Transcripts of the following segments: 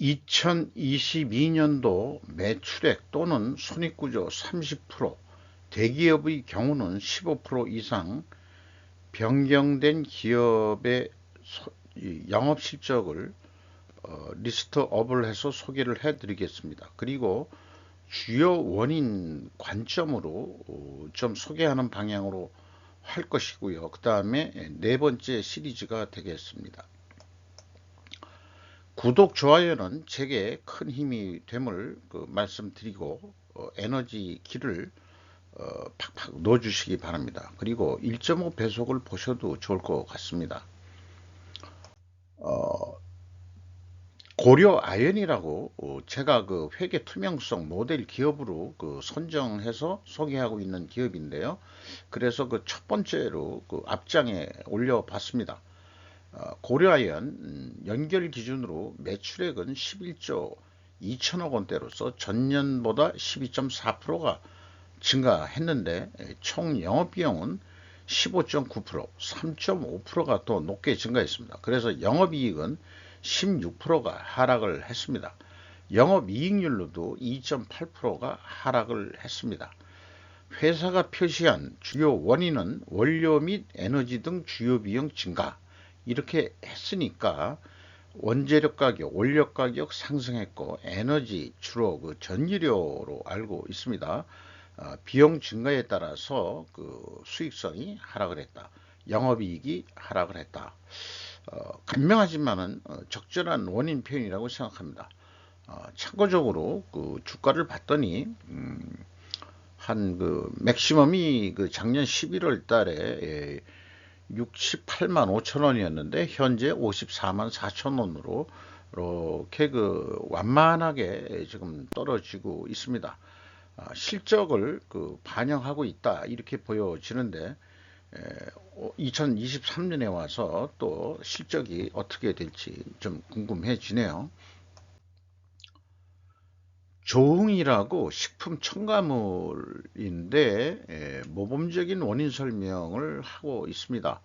2022년도 매출액 또는 손익구조 30%, 대기업의 경우는 15% 이상 변경된 기업의 영업실적을 리스트업을 해서 소개를 해 드리겠습니다. 그리고 주요 원인 관점으로 좀 소개하는 방향으로 할 것이고요. 그 다음에 네 번째 시리즈가 되겠습니다. 구독, 좋아요는 제게 큰 힘이 됨을 말씀드리고 에너지 키를 팍팍 넣어주시기 바랍니다. 그리고 1.5 배속을 보셔도 좋을 것 같습니다. 고려 아연이라고 제가 그 회계 투명성 모델 기업으로 선정해서 소개하고 있는 기업인데요. 그래서 그 첫 번째로 앞장에 올려봤습니다. 고려아연 연결 기준으로 매출액은 11조 2천억 원대로서 전년보다 12.4%가 증가했는데 총 영업비용은 15.9%, 3.5%가 더 높게 증가했습니다. 그래서 영업이익은 16%가 하락을 했습니다. 영업이익률로도 2.8%가 하락을 했습니다. 회사가 표시한 주요 원인은 원료 및 에너지 등 주요 비용 증가, 이렇게 했으니까 원재료 가격, 원료 가격 상승했고 에너지 주로 전기료로 알고 있습니다. 비용 증가에 따라서 수익성이 하락을 했다. 영업이익이 하락을 했다. 간명하지만은 적절한 원인 표현이라고 생각합니다. 참고적으로 주가를 봤더니 한 맥시멈이 작년 11월 달에 68만 5천 원이었는데 현재 54만 4천 원으로 이렇게 완만하게 지금 떨어지고 있습니다. 실적을 반영하고 있다 이렇게 보여지는데 2023년에 와서 또 실적이 어떻게 될지 좀 궁금해지네요. 조흥이라고 식품 첨가물인데 모범적인 원인 설명을 하고 있습니다.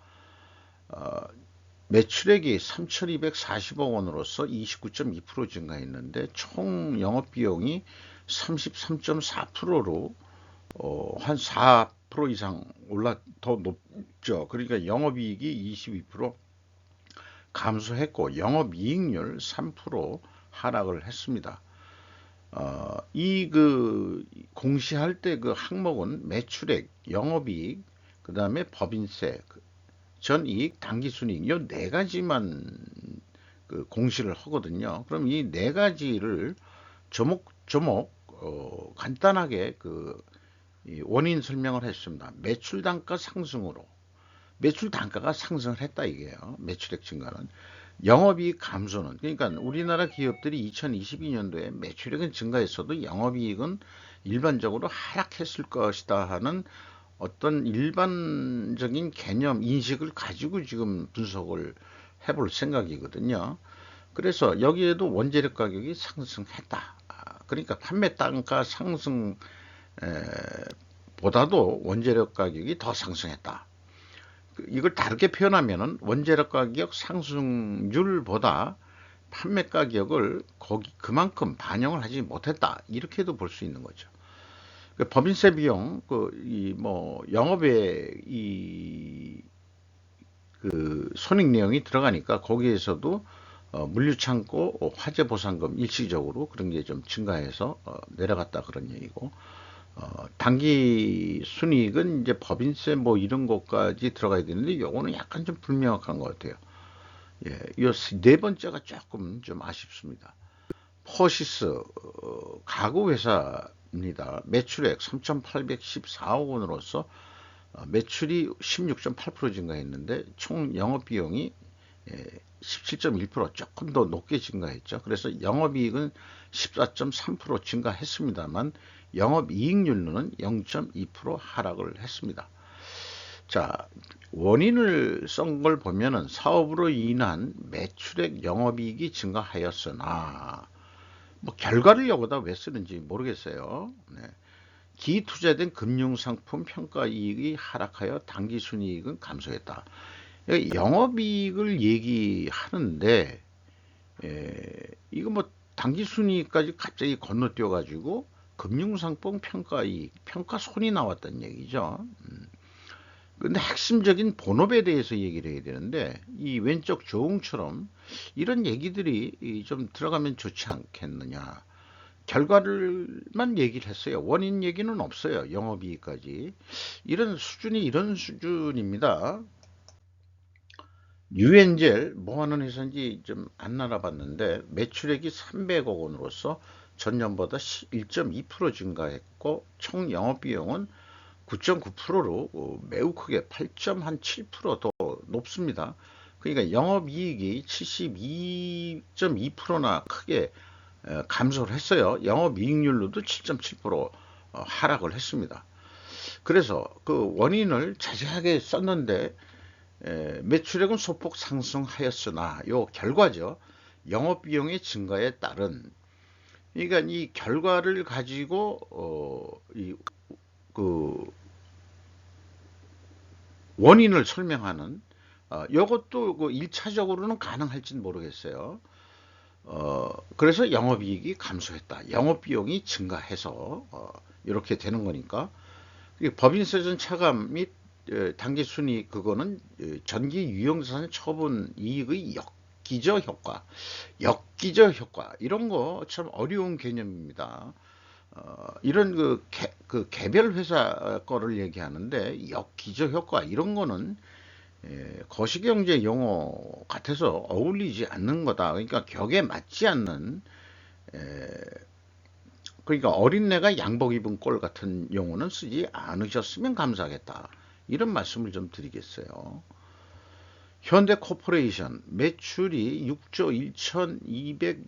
매출액이 3,240억 원으로서 29.2% 증가했는데 총 영업비용이 33.4%로 한 4% 이상 더 높죠. 그러니까 영업이익이 22% 감소했고 영업이익률 3% 하락을 했습니다. 이 공시할 때 항목은 매출액, 영업이익, 그 다음에 법인세, 전이익, 당기순이익 이 네 가지만 공시를 하거든요. 그럼 이 네 가지를 조목조목 간단하게 원인 설명을 했습니다. 매출 단가 상승으로 매출 단가가 상승을 했다 이게요. 매출액 증가는. 영업이익 감소는, 그러니까 우리나라 기업들이 2022년도에 매출액은 증가했어도 영업이익은 일반적으로 하락했을 것이다 하는 어떤 일반적인 개념, 인식을 가지고 지금 분석을 해볼 생각이거든요. 그래서 여기에도 원재료 가격이 상승했다. 그러니까 판매 단가 상승 보다도 원재료 가격이 더 상승했다. 이걸 다르게 표현하면은 원재료 가격 상승률보다 판매 가격을 그만큼 반영을 하지 못했다. 이렇게도 볼 수 있는 거죠. 법인세 비용, 영업에 손익 내용이 들어가니까 거기에서도 물류창고 화재 보상금 일시적으로 그런 게 좀 증가해서 내려갔다 그런 얘기고, 단기 순이익은 이제 법인세 이런 것까지 들어가야 되는데 요거는 약간 좀 불명확한 것 같아요. 예, 이 네 번째가 조금 좀 아쉽습니다. 퍼시스 가구 회사입니다. 매출액 3,814억 원으로서 매출이 16.8% 증가했는데 총 영업 비용이 17.1% 조금 더 높게 증가했죠. 그래서 영업이익은 14.3% 증가했습니다만 영업이익률로는 0.2% 하락을 했습니다. 자, 원인을 쓴 걸 보면은 사업으로 인한 매출액 영업이익이 증가하였으나 결과를 여기다 왜 쓰는지 모르겠어요. 네. 기투자된 금융상품 평가이익이 하락하여 당기순이익은 감소했다. 영업이익을 얘기하는데 이거 당기순이익까지 갑자기 건너뛰어 가지고 금융상품 평가이익, 평가손이 나왔다는 얘기죠. 근데 핵심적인 본업에 대해서 얘기를 해야 되는데 이 왼쪽 조응처럼 이런 얘기들이 좀 들어가면 좋지 않겠느냐. 결과를만 얘기를 했어요. 원인 얘기는 없어요. 영업이익까지. 이런 수준입니다. 유엔젤 뭐 하는 회사인지 좀 안 알아봤는데 매출액이 300억 원으로서 전년보다 1.2% 증가했고 총 영업비용은 9.9%로 매우 크게 8.7%더 높습니다. 그러니까 영업이익이 72.2%나 크게 감소를 했어요. 영업이익률로도 7.7% 하락을 했습니다. 그래서 그 원인을 자세하게 썼는데 매출액은 소폭 상승하였으나 요 결과죠. 영업비용의 증가에 따른 그러니까 이 결과를 가지고 그 원인을 설명하는 이것도 그 1차적으로는 가능할지는 모르겠어요. 그래서 영업이익이 감소했다. 영업비용이 증가해서 이렇게 되는 거니까 법인세전 차감 및 당기순이익 그거는 전기 유형자산 처분 이익의 역기저 효과 이런 거 참 어려운 개념입니다. 이런 그 개별 회사 거를 얘기하는데 역기저 효과 이런 거는 거시경제 용어 같아서 어울리지 않는 거다. 그러니까 격에 맞지 않는 그러니까 어린애가 양복 입은 꼴 같은 용어는 쓰지 않으셨으면 감사하겠다. 이런 말씀을 좀 드리겠어요. 현대코퍼레이션 매출이 6조 1,200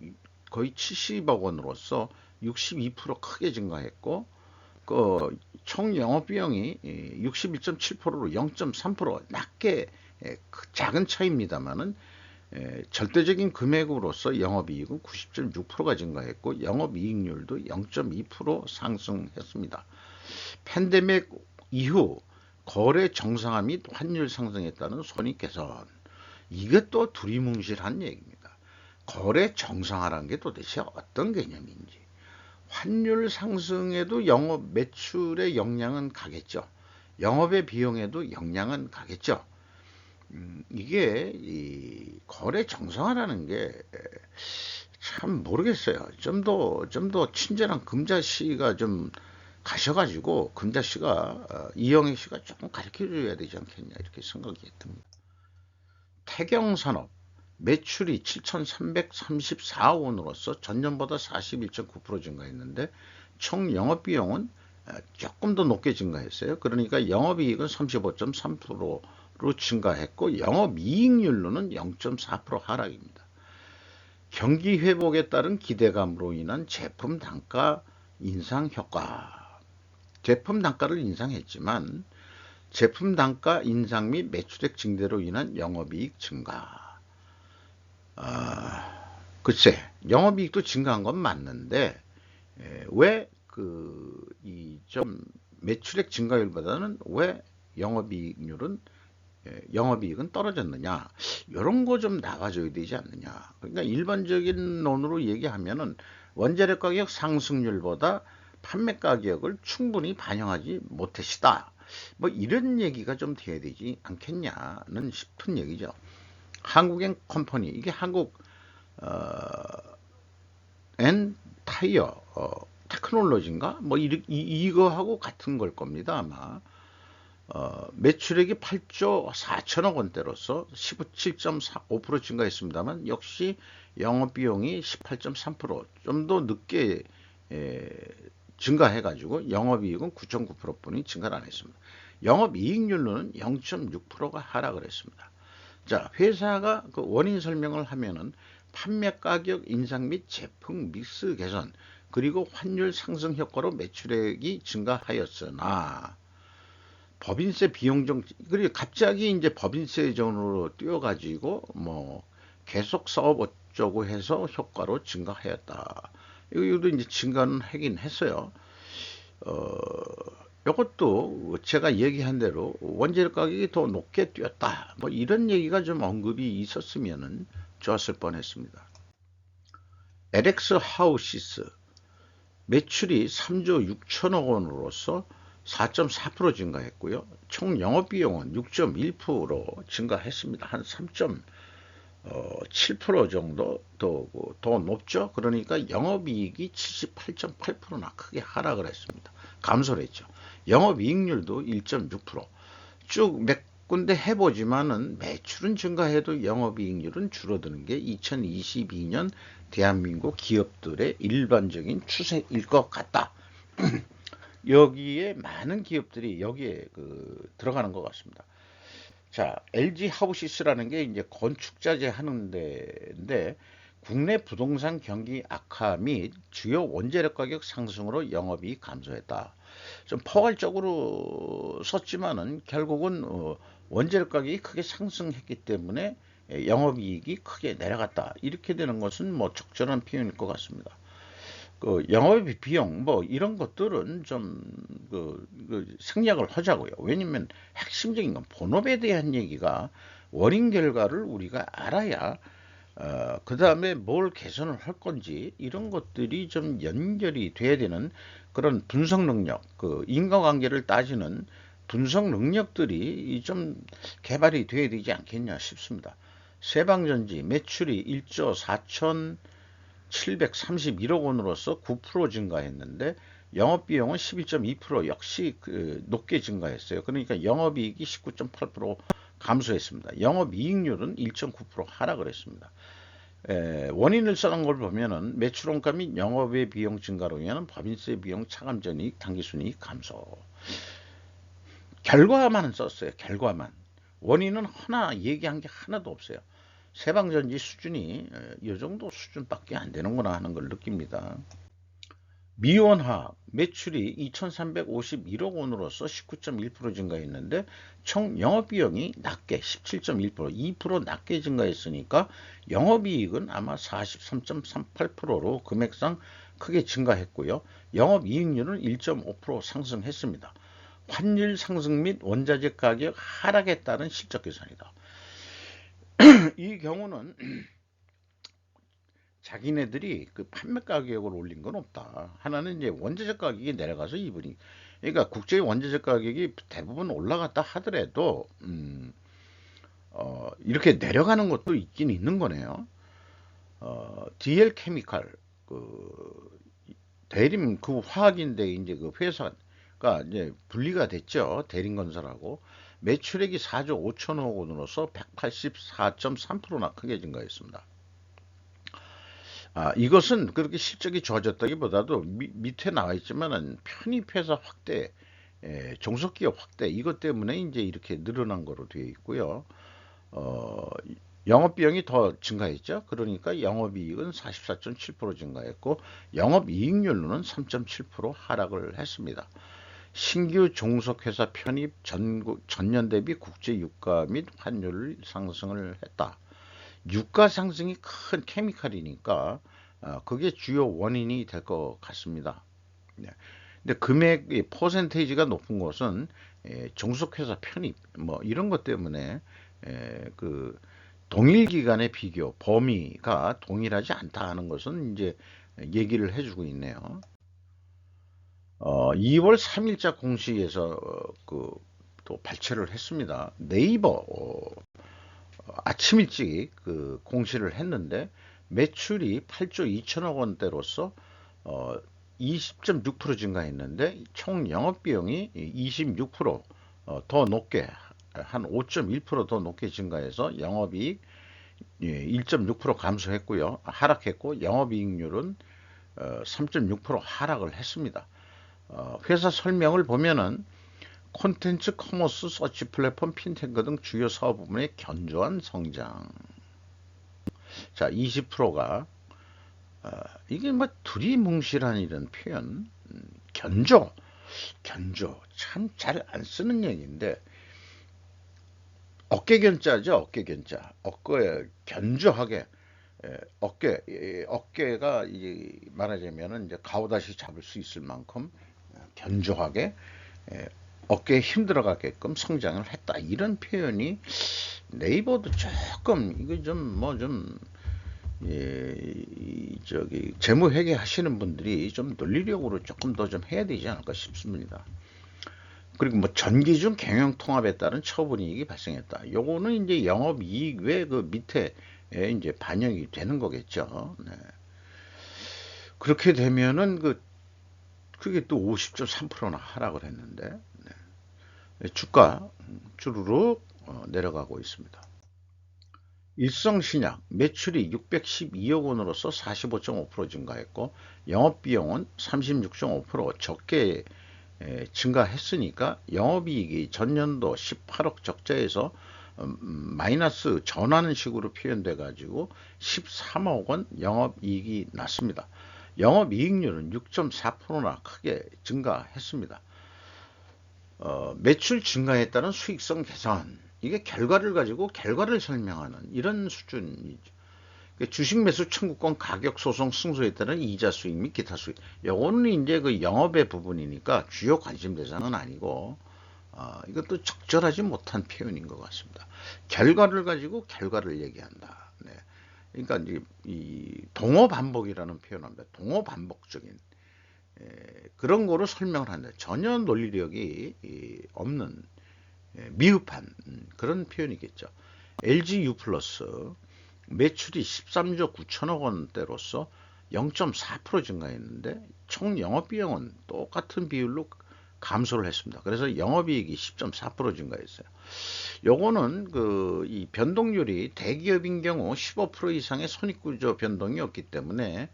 거의 70억 원으로서 62% 크게 증가했고 총 영업비용이 61.7%로 0.3% 낮게 작은 차이입니다만은 절대적인 금액으로서 영업이익은 90.6%가 증가했고 영업이익률도 0.2% 상승했습니다. 팬데믹 이후 거래 정상화 및 환율 상승에 따른 손익 개선 이게 또 두리뭉실한 얘기입니다. 거래 정상화라는 게 도대체 어떤 개념인지 환율 상승에도 영업 매출의 영향은 가겠죠. 영업의 비용에도 영향은 가겠죠. 이게 이 거래 정상화라는 게 참 모르겠어요. 좀 더 친절한 금자씨가 좀 가셔가지고 금자씨가 이영애 씨가 조금 가르쳐줘야 되지 않겠냐 이렇게 생각이 듭니다. 태경산업 매출이 7,334억 원으로서 전년보다 41.9% 증가했는데 총 영업비용은 조금 더 높게 증가했어요. 그러니까 영업이익은 35.3%로 증가했고 영업이익률로는 0.4% 하락입니다. 경기 회복에 따른 기대감으로 인한 제품 단가 인상 효과. 제품 단가를 인상했지만 제품 단가 인상 및 매출액 증대로 인한 영업이익 증가. 글쎄, 영업이익도 증가한 건 맞는데 왜 이 좀 매출액 증가율보다는 왜 영업이익은 떨어졌느냐? 이런 거 좀 나와줘야 되지 않느냐? 그러니까 일반적인 논으로 얘기하면은 원자력 가격 상승률보다 판매 가격을 충분히 반영하지 못했다. 뭐 이런 얘기가 좀 돼야 되지 않겠냐는 싶은 얘기죠. 한국엔 컴퍼니 이게 한국 엔 타이어 테크놀로지인가 뭐 이거하고 같은 걸 겁니다 아마. 매출액이 8조 4천억 원대로서 17.5% 증가했습니다만 역시 영업비용이 18.3%좀 더 늦게 증가해가지고 영업이익은 9.9%뿐이 증가를 안 했습니다. 영업이익률로는 0.6%가 하락을 했습니다. 자, 회사가 그 원인 설명을 하면은 판매 가격 인상 및 제품 믹스 개선 그리고 환율 상승 효과로 매출액이 증가하였으나 법인세 비용 정책 그리고 갑자기 이제 법인세전으로 뛰어가지고 뭐 계속 사업 어쩌고 해서 효과로 증가하였다. 이것도 이제 증가는 하긴 했어요. 이것도 제가 얘기한 대로 원재료 가격이 더 높게 뛰었다. 뭐 이런 얘기가 좀 언급이 있었으면 좋았을 뻔했습니다. LX 하우시스 매출이 3조 6천억 원으로서 4.4% 증가했고요. 총 영업비용은 6.1% 증가했습니다. 한 3.7% 정도 더 높죠. 그러니까 영업이익이 78.8%나 크게 하락을 했습니다. 감소를 했죠. 영업이익률도 1.6%. 쭉 몇 군데 해보지만은 매출은 증가해도 영업이익률은 줄어드는 게 2022년 대한민국 기업들의 일반적인 추세일 것 같다. 여기에 많은 기업들이 여기에 들어가는 것 같습니다. 자, LG 하우시스라는 게 이제 건축자재 하는 데인데 국내 부동산 경기 악화 및 주요 원재료 가격 상승으로 영업이익 감소했다. 좀 포괄적으로 썼지만은 결국은 원재료 가격이 크게 상승했기 때문에 영업이익이 크게 내려갔다. 이렇게 되는 것은 뭐 적절한 표현일 것 같습니다. 영업의 비용 뭐 이런 것들은 좀 생략을 하자고요. 왜냐면 핵심적인 건 본업에 대한 얘기가 원인 결과를 우리가 알아야 그 다음에 뭘 개선을 할 건지 이런 것들이 좀 연결이 돼야 되는 그런 분석 능력, 인과관계를 따지는 분석 능력들이 좀 개발이 돼야 되지 않겠냐 싶습니다. 세방전지 매출이 1조 4,731억 원으로서 9% 증가했는데 영업비용은 11.2% 역시 높게 증가했어요. 그러니까 영업이익이 19.8% 감소했습니다. 영업이익률은 1.9% 하락을 했습니다. 원인을 써놓은 걸 보면은 매출원가 및 영업외 비용 증가로 인한 법인세 비용 차감전이익 당기순이익 감소. 결과만 썼어요. 결과만. 원인은 하나 얘기한 게 하나도 없어요. 세방전지 수준이 이 정도 수준밖에 안 되는구나 하는 걸 느낍니다. 미원화학 매출이 2,351억 원으로서 19.1% 증가했는데 총 영업비용이 낮게 17.1% 2% 낮게 증가했으니까 영업이익은 아마 43.38%로 금액상 크게 증가했고요. 영업이익률은 1.5% 상승했습니다. 환율 상승 및 원자재 가격 하락에 따른 실적 개선이다. 이 경우는 자기네들이 판매 가격을 올린 건 없다. 하나는 이제 원자재 가격이 내려가서 이분이 그러니까 국제 원자재 가격이 대부분 올라갔다 하더라도 이렇게 내려가는 것도 있긴 있는 거네요. DL 케미칼 대림 화학인데 이제 회사가 이제 분리가 됐죠. 대림건설하고 매출액이 4조 5천억 원으로서 184.3%나 크게 증가했습니다. 이것은 그렇게 실적이 좋아졌다기보다도 밑에 나와 있지만은 편입회사 확대, 종속기업 확대 이것 때문에 이제 이렇게 늘어난 거로 되어 있고요. 영업비용이 더 증가했죠. 그러니까 영업이익은 44.7% 증가했고 영업이익률로는 3.7% 하락을 했습니다. 신규 종속회사 편입 전년 대비 국제 유가 및 환율 상승을 했다. 유가 상승이 큰 케미칼이니까 그게 주요 원인이 될 것 같습니다. 네. 근데 금액 퍼센테이지가 높은 것은 종속회사 편입 뭐 이런 것 때문에 그 동일 기간의 비교 범위가 동일하지 않다 하는 것은 이제 얘기를 해주고 있네요. 2월 3일자 공시에서 또 발표를 했습니다. 네이버 아침 일찍 공시를 했는데 매출이 8조 2천억 원대로서 20.6% 증가했는데 총 영업비용이 26%더 높게 한 5.1%더 높게 증가해서 영업이익 1.6% 감소했고요. 하락했고 영업이익률은 3.6% 하락을 했습니다. 회사 설명을 보면은 콘텐츠 커머스 서치 플랫폼 핀테크 등 주요 사업 부문의 견조한 성장. 자, 20%가 이게 뭐 두리뭉실한 이런 표현 견조 참 잘 안 쓰는 얘기인데 어깨견자죠. 어깨견자 어깨 견조하게 어깨가 말하자면은 이제 가오다시 잡을 수 있을 만큼 견조하게 어깨에 힘 들어가게끔 성장을 했다. 이런 표현이 네이버도 조금 이거 좀 저기 재무회계 하시는 분들이 좀 논리력으로 조금 더 좀 해야 되지 않을까 싶습니다. 그리고 뭐 전기중 경영 통합에 따른 처분이익이 발생했다. 요거는 이제 영업이익 외 그 밑에 이제 반영이 되는 거겠죠. 네. 그렇게 되면은 그게 또 50.3%나 하락을 했는데, 네. 주가 주르륵 내려가고 있습니다. 일성신약 매출이 612억 원으로서 45.5% 증가했고 영업비용은 36.5% 적게 증가했으니까 영업이익이 전년도 18억 적자에서 마이너스 전환 식으로 표현돼 가지고 13억 원 영업이익이 났습니다. 영업이익률은 6.4%나 크게 증가했습니다. 매출 증가에 따른 수익성 개선, 이게 결과를 가지고 결과를 설명하는 이런 수준이죠. 주식 매수 청구권 가격 소송 승소에 따른 이자 수익 및 기타 수익. 요거는 이제 그 영업의 부분이니까 주요 관심 대상은 아니고, 이것도 적절하지 못한 표현인 것 같습니다. 결과를 가지고 결과를 얘기한다. 네. 그러니까 이제 이 동어 반복이라는 표현합니다. 동어 반복적인 그런 거로 설명을 한다. 전혀 논리력이 없는 미흡한 그런 표현이겠죠. LG U 플러스 매출이 13조 9천억 원대로서 0.4% 증가했는데 총 영업비용은 똑같은 비율로 감소를 했습니다. 그래서 영업이익이 10.4% 증가했어요. 요거는 이 변동률이 대기업인 경우 15% 이상의 손익구조 변동이 없기 때문에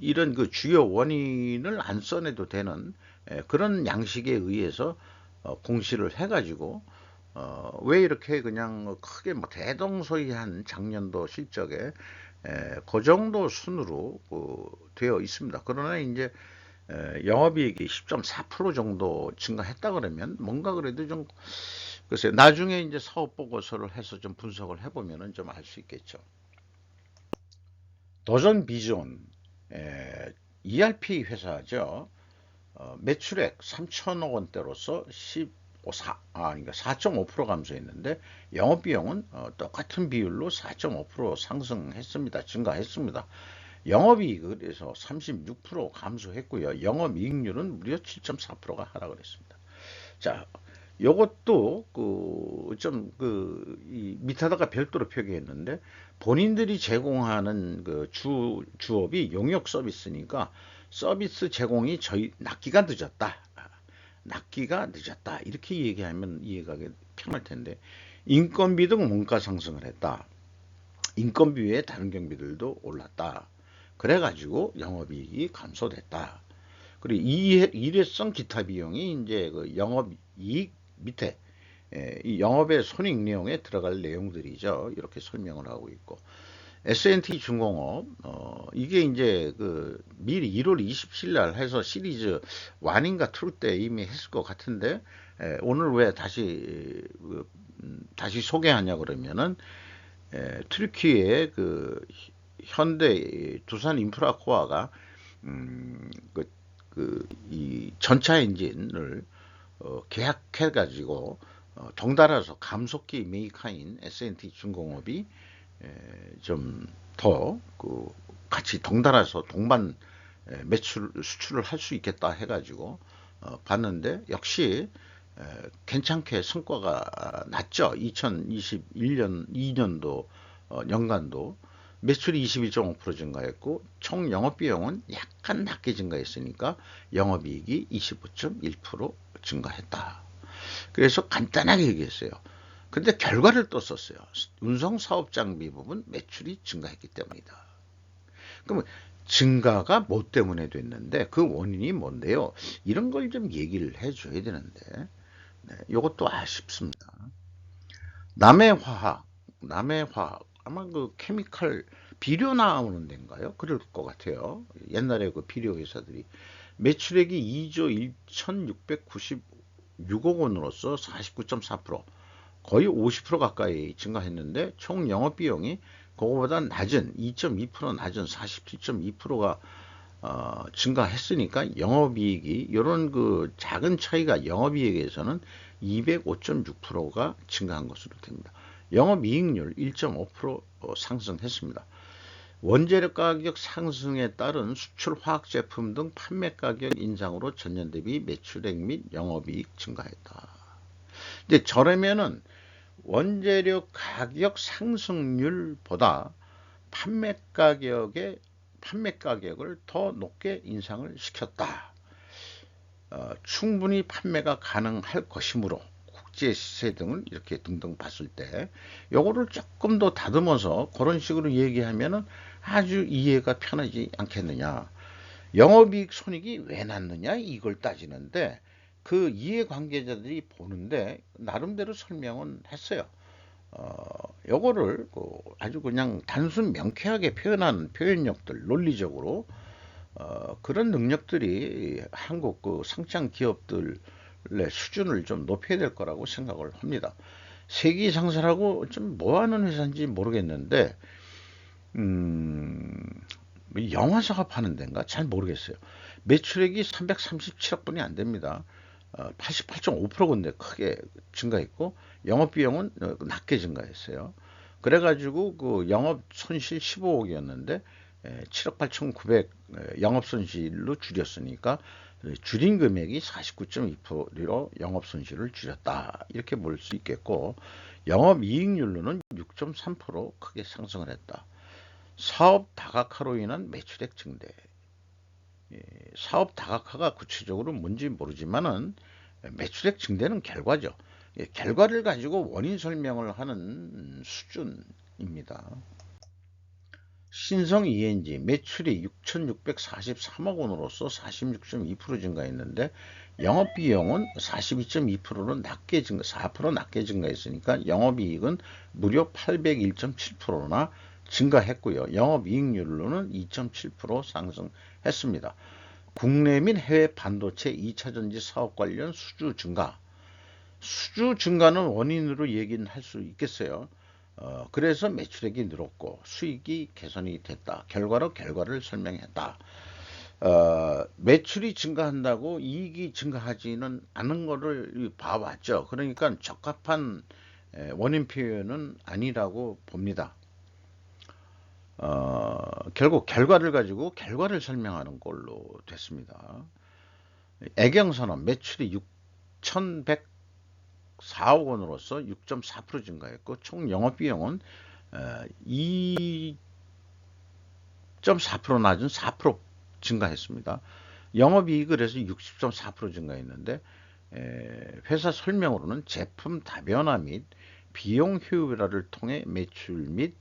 이런 주요 원인을 안 써내도 되는 그런 양식에 의해서 공시를 해가지고 왜 이렇게 그냥 크게 뭐 대동소이한 작년도 실적에 그 정도 순으로 되어 있습니다. 그러나 이제 영업이익이 10.4% 정도 증가했다 그러면 뭔가 그래도 좀 글쎄 나중에 이제 사업 보고서를 해서 좀 분석을 해보면은 좀 알 수 있겠죠. 도전 비전 ERP 회사죠. 매출액 3천억 원대로서 그러니까 4.5% 감소했는데 영업비용은 똑같은 비율로 4.5% 상승했습니다. 증가했습니다. 영업이익에서 36% 감소했고요. 영업이익률은 무려 7.4%가 하락을 했습니다. 자, 요것도 이 밑에다가 별도로 표기했는데 본인들이 제공하는 주업이 용역 서비스니까 서비스 제공이 낫기가 늦었다 이렇게 얘기하면 이해가 편할 텐데 인건비 등 원가 상승을 했다. 인건비 외에 다른 경비들도 올랐다. 그래가지고 영업이익이 감소됐다. 그리고 일회성 기타 비용이 이제 영업이익 밑에 이 영업의 손익 내용에 들어갈 내용들이죠. 이렇게 설명을 하고 있고 S&T 중공업 이게 이제 미리 1월 27일 날 해서 시리즈 1인가 2 때 이미 했을 것 같은데 오늘 왜 다시 소개하냐 그러면은 튀르키예의 현대 두산 인프라코어가 이 전차 엔진을 계약해 가지고 덩달아서 감속기 메이커인 S&T 중공업이 좀 더 같이 덩달아서 동반 수출을 할 수 있겠다 해가지고 봤는데 역시 괜찮게 성과가 났죠. 2021년 2년도 연간도 매출이 21.5% 증가했고 총 영업비용은 약간 낮게 증가했으니까 영업이익이 25.1% 증가했다. 그래서 간단하게 얘기했어요. 근데 결과를 또 썼어요. 운송 사업 장비 부분 매출이 증가했기 때문이다. 그러면 증가가 뭐 때문에 됐는데 그 원인이 뭔데요? 이런 걸 좀 얘기를 해줘야 되는데 이것도 아쉽습니다. 남해화학 아마 케미칼 비료 나오는 데인가요? 그럴 것 같아요. 옛날에 비료 회사들이 매출액이 2조 1,696억 원으로서 49.4% 거의 50% 가까이 증가했는데 총 영업비용이 그거보다 낮은 2.2% 낮은 47.2%가 증가했으니까 영업이익이 이런 작은 차이가 영업이익에서는 205.6%가 증가한 것으로 됩니다. 영업이익률 1.5% 상승했습니다. 원재료 가격 상승에 따른 수출 화학제품 등 판매 가격 인상으로 전년 대비 매출액 및 영업이익 증가했다. 근데 저러면은 원재료 가격 상승률보다 판매 가격을 더 높게 인상을 시켰다. 충분히 판매가 가능할 것이므로 국제 시세 등을 이렇게 등등 봤을 때 요거를 조금 더 다듬어서 그런 식으로 얘기하면은 아주 이해가 편하지 않겠느냐. 영업이익 손익이 왜 났느냐 이걸 따지는데 그 이해관계자들이 보는데 나름대로 설명은 했어요. 요거를 아주 그냥 단순 명쾌하게 표현하는 표현력들 논리적으로 그런 능력들이 한국 상장 기업들의 수준을 좀 높여야 될 거라고 생각을 합니다. 세계 상사라고 좀 뭐하는 회사인지 모르겠는데 영화 작업하는 데인가 잘 모르겠어요. 매출액이 337억 분이 안 됩니다. 88.5% 근데 크게 증가했고 영업비용은 낮게 증가했어요. 그래가지고 그 영업 손실 15억이었는데 7억 8,900 영업 손실로 줄였으니까 줄인 금액이 49.2%로 영업 손실을 줄였다. 이렇게 볼 수 있겠고 영업이익률로는 6.3% 크게 상승을 했다. 사업 다각화로 인한 매출액 증대. 사업 다각화가 구체적으로 뭔지 모르지만은 매출액 증대는 결과죠. 결과를 가지고 원인 설명을 하는 수준입니다. 신성 ENG 매출이 6,643억 원으로서 46.2% 증가했는데 영업비용은 42.2%로 낮게 증가, 4% 낮게 증가했으니까 영업이익은 무려 801.7%나 증가했고요. 영업이익률로는 2.7% 상승했습니다. 국내 및 해외 반도체 2차전지 사업 관련 수주 증가. 수주 증가는 원인으로 얘기는 할 수 있겠어요. 그래서 매출액이 늘었고 수익이 개선이 됐다. 결과로 결과를 설명했다. 매출이 증가한다고 이익이 증가하지는 않은 거를 봐왔죠. 그러니까 적합한 원인 표현은 아니라고 봅니다. 결국 결과를 가지고 결과를 설명하는 걸로 됐습니다. 애경산업 매출이 6,104억 원으로서 6.4% 증가했고 총 영업비용은 2.4% 낮은 4% 증가했습니다. 영업이익을 해서 60.4% 증가했는데 회사 설명으로는 제품 다변화 및 비용 효율화를 통해 매출 및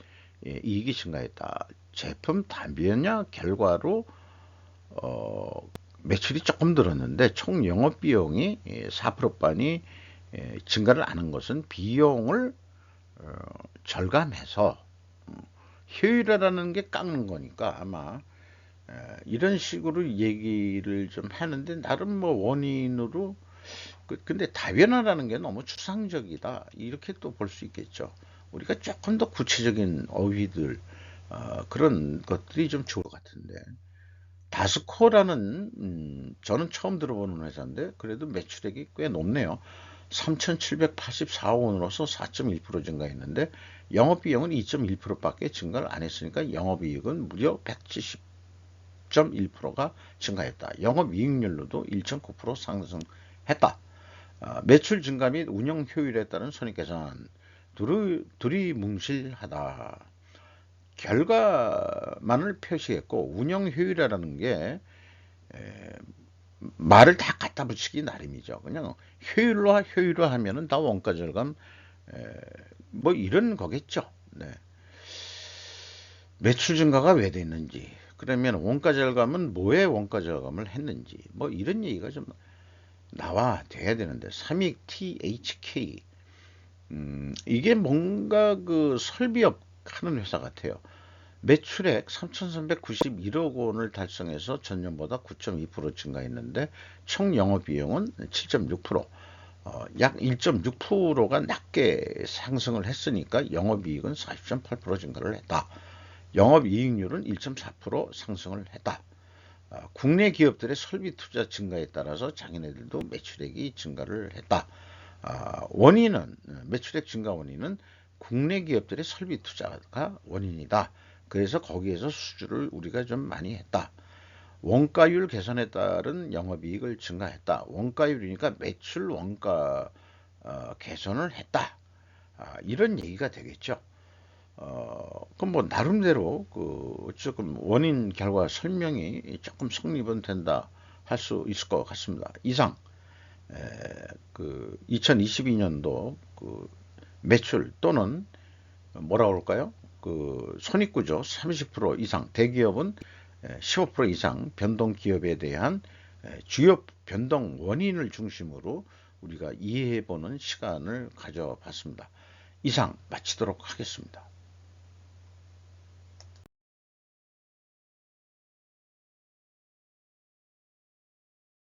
이익이 증가했다. 제품 다변화 결과로 매출이 조금 늘었는데 총 영업비용이 4%반이 증가를 안 한 것은 비용을 절감해서 효율화라는 게 깎는 거니까 아마 이런 식으로 얘기를 좀 하는데 나름 뭐 원인으로 근데 다변화라는 게 너무 추상적이다 이렇게 또 볼 수 있겠죠. 우리가 조금 더 구체적인 어휘들 그런 것들이 좀 좋을 것 같은데 다스코라는 저는 처음 들어보는 회사인데 그래도 매출액이 꽤 높네요. 3,784억 원으로서 4.1% 증가했는데 영업비용은 2.1%밖에 증가를 안 했으니까 영업이익은 무려 170.1%가 증가했다. 영업이익률로도 1.9% 상승했다. 매출 증가 및 운영 효율에 따른 손익 개선 두리뭉실하다. 결과만을 표시했고 운영 효율이라는 게 말을 다 갖다 붙이기 나름이죠. 그냥 효율화 하면은 다 원가 절감 뭐 이런 거겠죠. 네. 매출 증가가 왜 됐는지 그러면 원가 절감은 뭐에 원가 절감을 했는지 뭐 이런 얘기가 좀 나와 돼야 되는데 삼익 THK 이게 뭔가 그 설비업 하는 회사 같아요. 매출액 3,391억 원을 달성해서 전년보다 9.2% 증가했는데 총 영업비용은 7.6%, 약 1.6%가 낮게 상승을 했으니까 영업이익은 40.8% 증가를 했다. 영업이익률은 1.4% 상승을 했다. 국내 기업들의 설비 투자 증가에 따라서 자기네들도 매출액이 증가를 했다. 원인은 매출액 증가 원인은 국내 기업들의 설비 투자가 원인이다. 그래서 거기에서 수주를 우리가 좀 많이 했다. 원가율 개선에 따른 영업이익을 증가했다. 원가율이니까 매출 원가 개선을 했다. 이런 얘기가 되겠죠. 그럼 뭐 나름대로 조금 원인 결과 설명이 조금 성립은 된다 할 수 있을 것 같습니다. 이상 2022년도 매출 또는 뭐라 그럴까요? 손익구조 30% 이상, 대기업은 15% 이상 변동 기업에 대한 주요 변동 원인을 중심으로 우리가 이해해보는 시간을 가져봤습니다. 이상 마치도록 하겠습니다.